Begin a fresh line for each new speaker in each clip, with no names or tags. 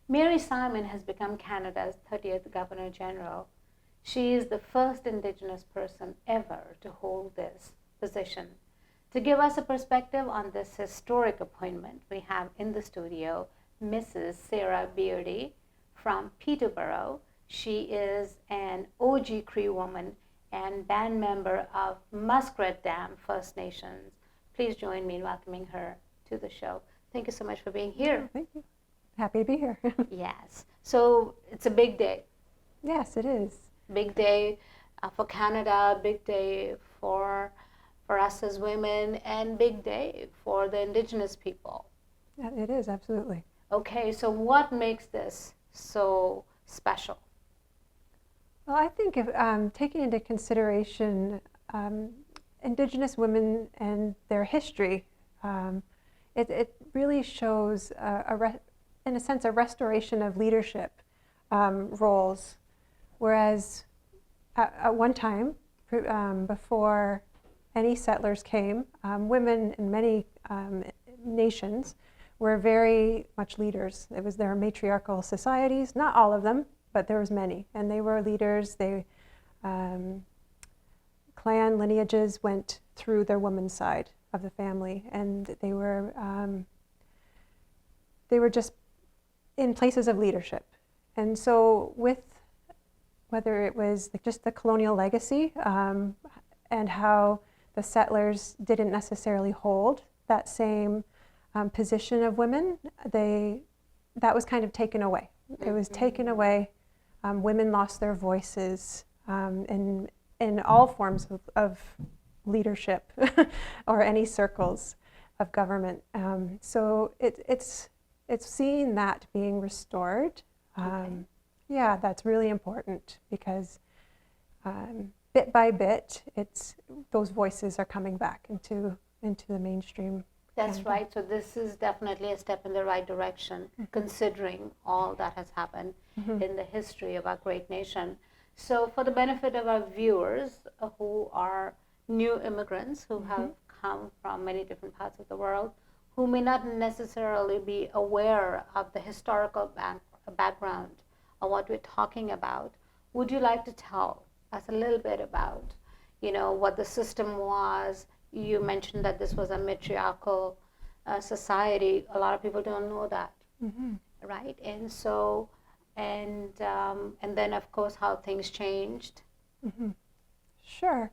Mary Simon has become Canada's 30th Governor General. She is the first Indigenous person ever to hold this position. To give us a perspective on this historic appointment, we have in the studio Mrs. Sarah Beardy from Peterborough. She is an OG Cree woman and band member of Muskrat Dam First Nations. Please join me in welcoming her to the show. Thank you so much for being here.
Thank you. Happy to be here.
Yes. So it's a big day.
Yes, it is.
Big day for Canada, big day for us as women, and big day for the Indigenous people.
Yeah, it is, absolutely.
Okay, so what makes this so special?
Well, I think if taking into consideration Indigenous women and their history, it really shows, in a sense, a restoration of leadership roles. Whereas at one time, before any settlers came, women in many nations were very much leaders. It was their matriarchal societies, not all of them, but there was many, and they were leaders. They clan lineages went through their woman's side of the family, and they were just in places of leadership. And so with whether it was just the colonial legacy and how the settlers didn't necessarily hold that same position of women, that was kind of taken away. It was taken away. Women lost their voices in all forms of leadership or any circles of government. So it's seeing that being restored. Yeah, that's really important because bit by bit, those voices are coming back into the mainstream.
That's right. So this is definitely a step in the right direction, considering all that has happened in the history of our great nation. So for the benefit of our viewers who are new immigrants who have come from many different parts of the world, who may not necessarily be aware of the historical background of what we're talking about, would you like to tell us a little bit about, what the system was? You mentioned that this was a matriarchal society. A lot of people don't know that, right? And so, and then of course how things changed.
Sure.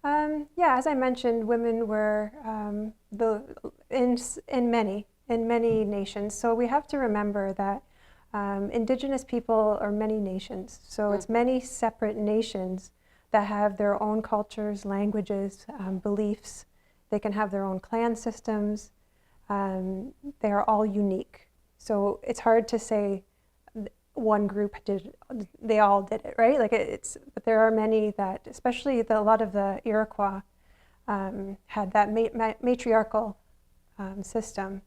Yeah, as I mentioned, women were in many nations. So we have to remember that Indigenous people are many nations. So it's many separate nations that have their own cultures, languages, beliefs. They can have their own clan systems. They are all unique. So it's hard to say one group they all did it, right? But there are many that, especially a lot of the Iroquois had that matriarchal system.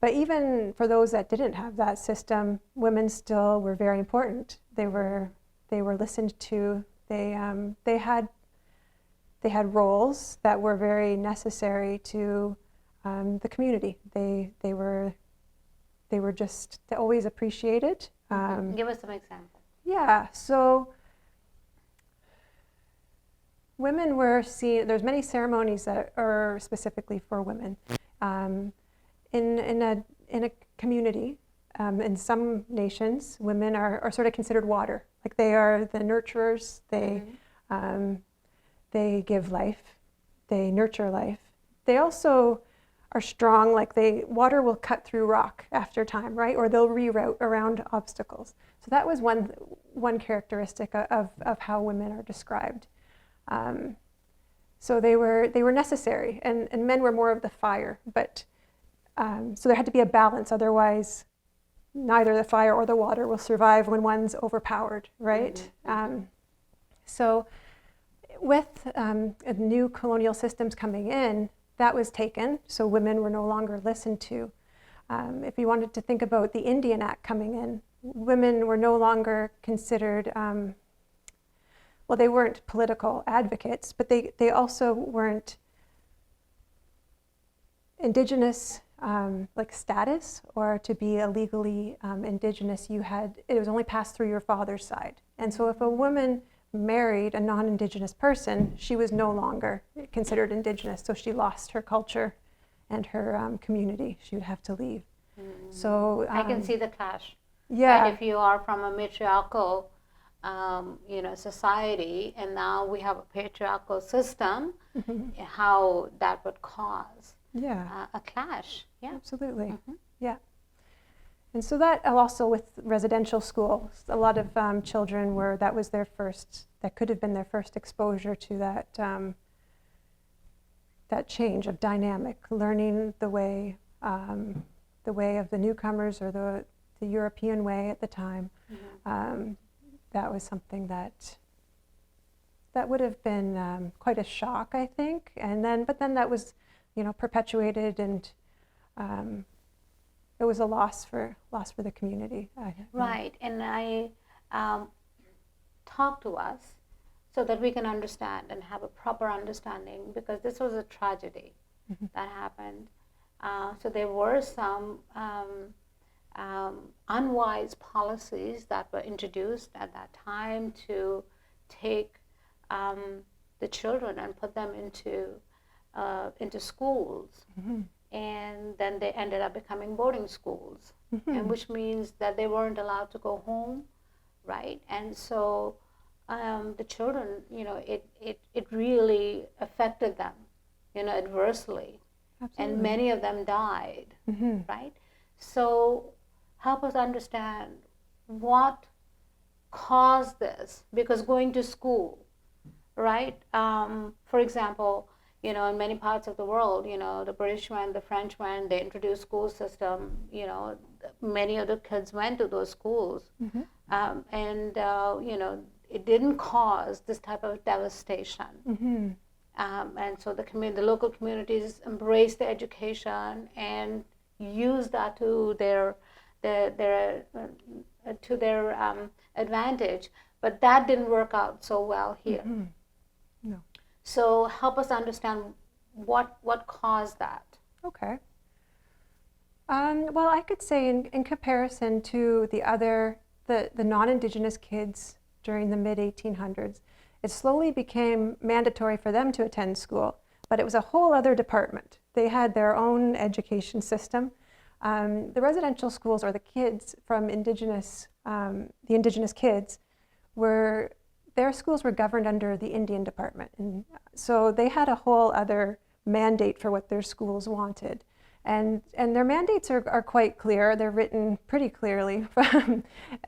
But even for those that didn't have that system, women still were very important. They were listened to. They had roles that were very necessary to the community. They were just always appreciated.
Give us some examples.
Yeah, so women were seen. There's many ceremonies that are specifically for women. In a community, in some nations, women are sort of considered water. Like they are the nurturers. They give life. They nurture life. They also are strong. Like water will cut through rock after time, right? Or they'll reroute around obstacles. So that was one characteristic of how women are described. So they were necessary, and men were more of the fire. But so there had to be a balance. Otherwise, neither the fire or the water will survive when one's overpowered, right? So with new colonial systems coming in, that was taken, so women were no longer listened to. If you wanted to think about the Indian Act coming in, women were no longer considered, well, they weren't political advocates, but they also weren't Indigenous like status or to be a legally Indigenous, it was only passed through your father's side. And so if a woman married a non-Indigenous person, she was no longer considered Indigenous, so she lost her culture and her community. She would have to leave. So
I can see the clash.
yeah,
Right? If you are from a matriarchal, society, and now we have a patriarchal system, how that would cause
yeah,
a clash. Yeah.
absolutely, yeah. And so that also with residential schools, a lot of children that could have been their first exposure to that change of dynamic, learning the way of the newcomers or the European way at the time. That was something that would have been quite a shock, I think. But then that was, perpetuated, and it was a loss for the community.
Right. And I talk to us so that we can understand and have a proper understanding, because this was a tragedy that happened. So there were some unwise policies that were introduced at that time to take the children and put them into schools, and then they ended up becoming boarding schools, and which means that they weren't allowed to go home, right? And so the children, it really affected them, adversely.
Absolutely.
And many of them died, right? So help us understand what caused this, because going to school, right? For example, in many parts of the world, the British went, the French went, they introduced school system, many of the kids went to those schools. And it didn't cause this type of devastation. And so the local communities embraced the education and used that to their advantage. But that didn't work out so well here.
No.
So help us understand what caused that.
Okay. Well, I could say in comparison to the non-Indigenous kids during the mid-1800s, it slowly became mandatory for them to attend school, but it was a whole other department. They had their own education system. The residential schools, or the kids from the Indigenous kids, their schools were governed under the Indian department. And so they had a whole other mandate for what their schools wanted. And their mandates are quite clear. They're written pretty clearly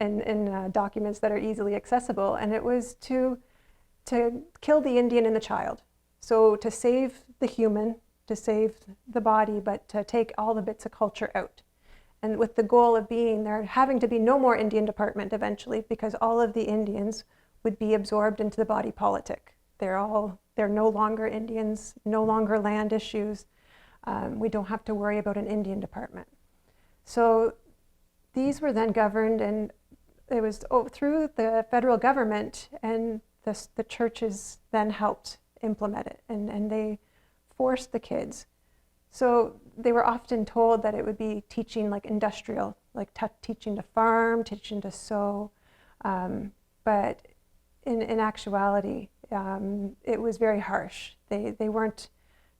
in documents that are easily accessible. And it was to kill the Indian and the child. So to save the human, to save the body, but to take all the bits of culture out. And with the goal of there having to be no more Indian department eventually, because all of the Indians would be absorbed into the body politic. They're no longer Indians, no longer land issues. We don't have to worry about an Indian department. So these were then governed, and it was through the federal government, and the churches then helped implement it, and they forced the kids. So they were often told that it would be teaching like industrial, like teaching to farm, teaching to sew, but in actuality, it was very harsh. They weren't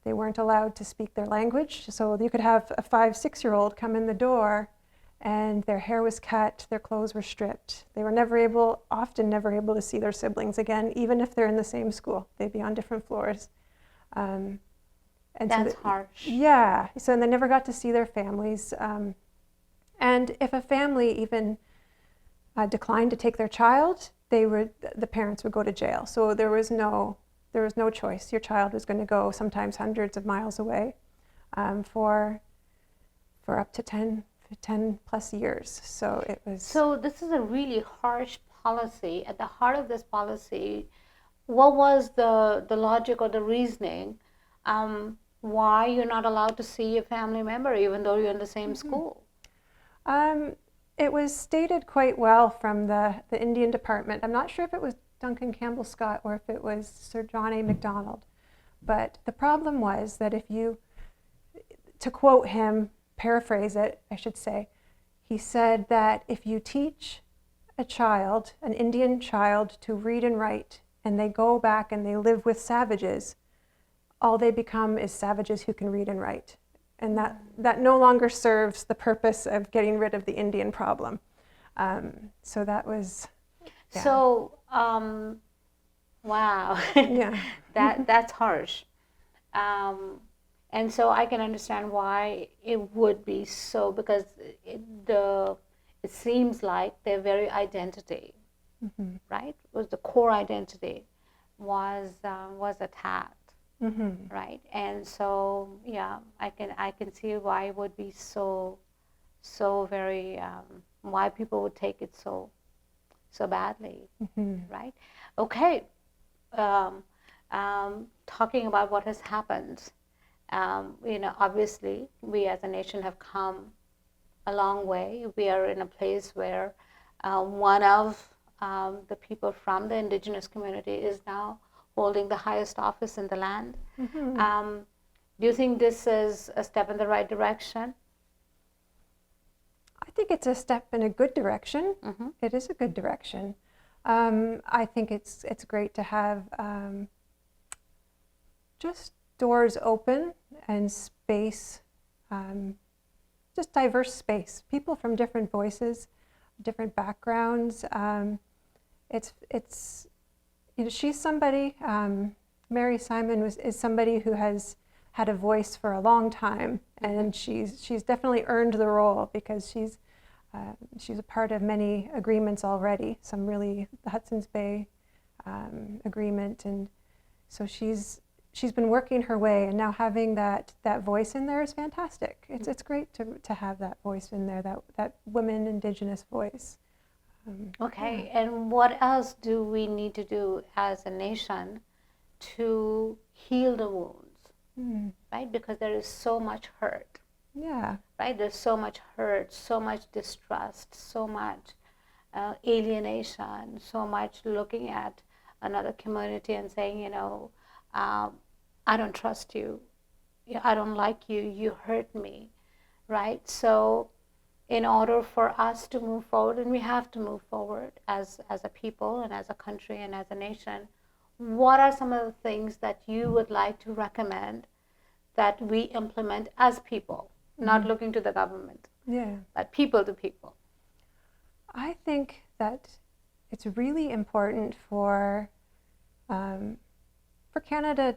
allowed to speak their language. So you could have a 5-6-year-old come in the door, and their hair was cut, their clothes were stripped. They were often never able to see their siblings again, even if they're in the same school. They'd be on different floors. And
that's harsh.
Yeah. So they never got to see their families. And if a family even declined to take their child, the parents would go to jail. So there was no choice. Your child was going to go sometimes hundreds of miles away for up to 10 plus years. So it was.
So this is a really harsh policy. At the heart of this policy, what was the logic or the reasoning why you're not allowed to see a family member even though you're in the same school?
It was stated quite well from the Indian department. I'm not sure if it was Duncan Campbell Scott or if it was Sir John A. Macdonald. But the problem was that to quote him, paraphrase it, I should say, he said that if you teach a child, an Indian child, to read and write, and they go back and they live with savages, all they become is savages who can read and write. And that no longer serves the purpose of getting rid of the Indian problem. So that was, yeah.
So, wow,
Yeah.
that's harsh. And so I can understand why it would be so, because it seems like their very identity, right, was the core identity was attacked. Right, and so yeah, I can see why it would be so very why people would take it so badly, right? Okay, talking about what has happened, obviously we as a nation have come a long way. We are in a place where one of the people from the indigenous community is now holding the highest office in the land. Do you think this is a step in the right direction?
I think it's a step in a good direction. It is a good direction. I think it's great to have just doors open and space, just diverse space. People from different voices, different backgrounds. It's she's somebody. Mary Simon is somebody who has had a voice for a long time, and she's definitely earned the role, because she's a part of many agreements already. Some really, the Hudson's Bay agreement, and so she's been working her way, and now having that voice in there is fantastic. It's great to have that voice in there, that women Indigenous voice.
Okay, and what else do we need to do as a nation to heal the wounds, right? Because there is so much hurt.
Yeah.
Right? There's so much hurt, so much distrust, so much alienation, so much looking at another community and saying, I don't trust you, I don't like you, you hurt me, right? So in order for us to move forward, and we have to move forward as a people and as a country and as a nation, what are some of the things that you would like to recommend that we implement as people, not looking to the government, but people to people?
I think that it's really important for Canada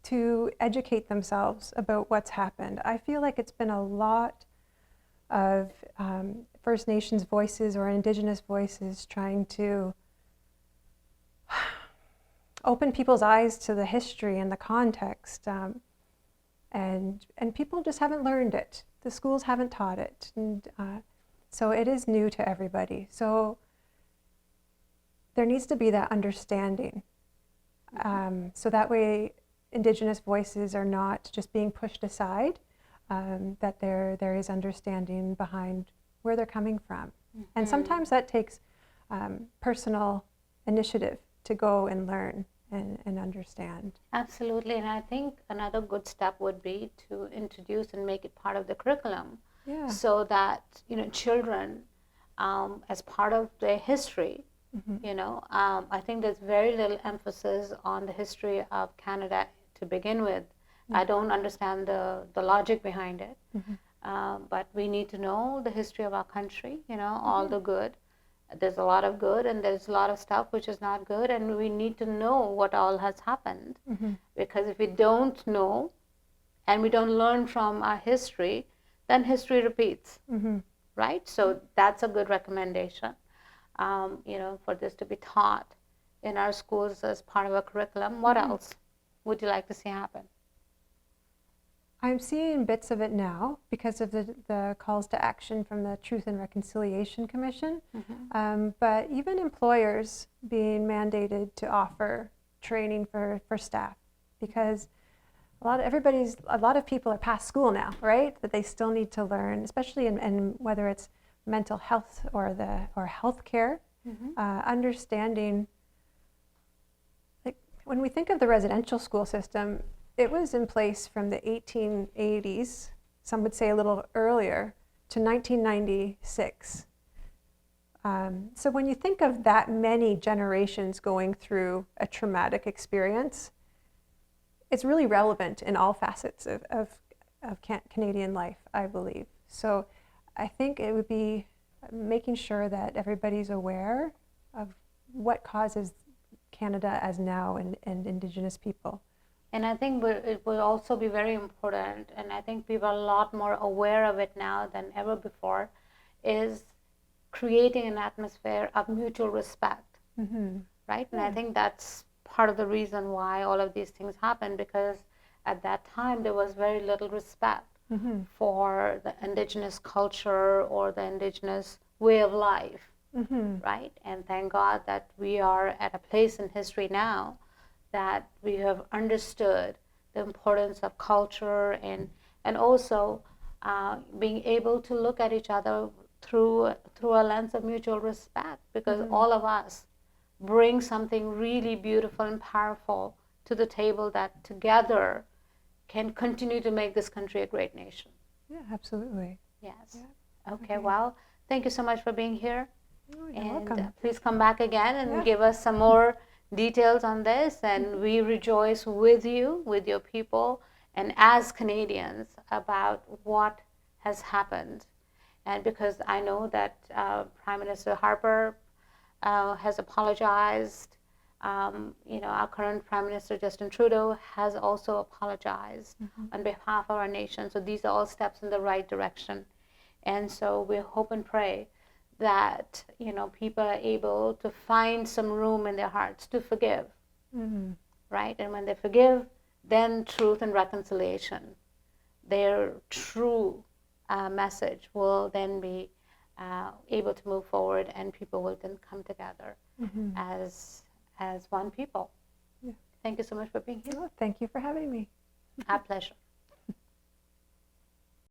to educate themselves about what's happened. I feel like it's been a lot of First Nations voices or Indigenous voices trying to open people's eyes to the history and the context, and people just haven't learned it. The schools haven't taught it, and so it is new to everybody. So there needs to be that understanding, so that way Indigenous voices are not just being pushed aside, that there is understanding behind where they're coming from. And sometimes that takes personal initiative to go and learn and understand.
Absolutely, and I think another good step would be to introduce and make it part of the curriculum, so that children, as part of their history, I think there's very little emphasis on the history of Canada to begin with. I don't understand the logic behind it, but we need to know the history of our country, all the good. There's a lot of good, and there's a lot of stuff which is not good, and we need to know what all has happened. Because if we don't know and we don't learn from our history, then history repeats, right? So that's a good recommendation, for this to be taught in our schools as part of a curriculum. What else would you like to see happen?
I'm seeing bits of it now because of the calls to action from the Truth and Reconciliation Commission. But even employers being mandated to offer training for staff, because a lot of people are past school now, right? That they still need to learn, especially in whether it's mental health or healthcare, understanding. Like when we think of the residential school system, it was in place from the 1880s some would say a little earlier, to 1996. So when you think of that many generations going through a traumatic experience, it's really relevant in all facets of Canadian life, I believe. So I think it would be making sure that everybody's aware of what causes Canada as now and Indigenous people.
And I think it will also be very important, and I think people are a lot more aware of it now than ever before, is creating an atmosphere of mutual respect, right? And I think that's part of the reason why all of these things happen, because at that time there was very little respect for the Indigenous culture or the Indigenous way of life, right? And thank God that we are at a place in history now that we have understood the importance of culture and also being able to look at each other through a lens of mutual respect, because all of us bring something really beautiful and powerful to the table that together can continue to make this country a great nation.
Yeah, absolutely.
Yes. Yeah. Okay, well, thank you so much for being here.
Oh, you're welcome.
Please come back again and give us some more details on this, and we rejoice with you, with your people, and as Canadians about what has happened. And because I know that Prime Minister Harper has apologized, our current Prime Minister Justin Trudeau has also apologized on behalf of our nation. So these are all steps in the right direction. And so we hope and pray that people are able to find some room in their hearts to forgive, right? And when they forgive, then truth and reconciliation, their true message will then be able to move forward, and people will then come together as one people. Yeah. Thank you so much for being here.
Oh, thank you for having me.
Our pleasure.